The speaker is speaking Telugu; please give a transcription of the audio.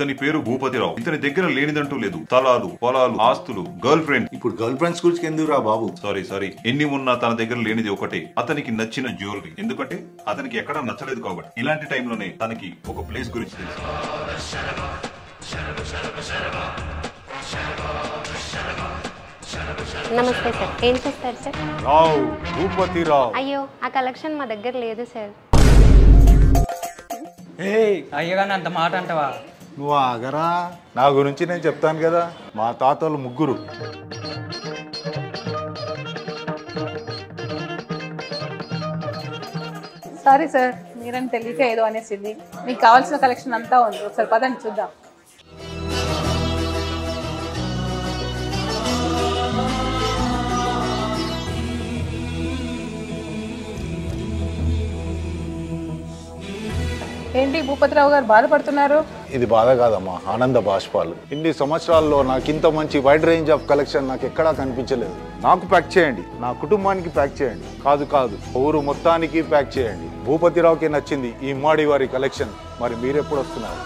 ఇతని పేరు భూపతిరావు. ఇతని దగ్గర లేనిదంటూ లేదు. స్థలాలు, పొలాలు, ఆస్తులు, గర్ల్ ఫ్రెండ్. ఇప్పుడు గర్ల్ ఫ్రెండ్స్ గురించి ఎందుకు రా బాబు? సారీ ఎన్ని ఉన్నా తన దగ్గర లేనిది ఒకటే, అతనికి నచ్చిన జ్యువెలరీ. ఎందుకంటే అతనికి ఎక్కడా నచ్చలేదు కాబట్టి. ఇలాంటి టైంలోనే తనకి ఒక ప్లేస్ గురించి తెలుసు. నమస్తే సార్, ఏం చేస్తారు సార్? రావు, భూపతిరావు. అయ్యో, ఆ కలెక్షన్ మా దగ్గర లేదు సార్. అయ్యగాని అంత మాట అంటవా? నువ్వు ఆగరా, నా గురించి నేను చెప్తాను కదా. మా తాతలు ముగ్గురు. సారీ సార్, మీరని తెలియక ఏదో అనేసింది. మీకు కావాల్సిన కలెక్షన్ అంతా ఉంది, ఒకసారి పదండి చూద్దాం. ఏంటి భూపతిరావు గారు బాధపడుతున్నారు? ఇది బాధ కాదమ్మా, ఆనంద బాష్పాలు. ఇన్ని సంవత్సరాల్లో నాకు ఇంత మంచి వైడ్ రేంజ్ ఆఫ్ కలెక్షన్ నాకు ఎక్కడా కనిపించలేదు. నాకు ప్యాక్ చేయండి, నా కుటుంబానికి ప్యాక్ చేయండి. కాదు ఊరు మొత్తానికి ప్యాక్ చేయండి. భూపతిరావుకి నచ్చింది ఈ ఇమ్మాడి వారి కలెక్షన్. మరి మీరెప్పుడు వస్తున్నారు?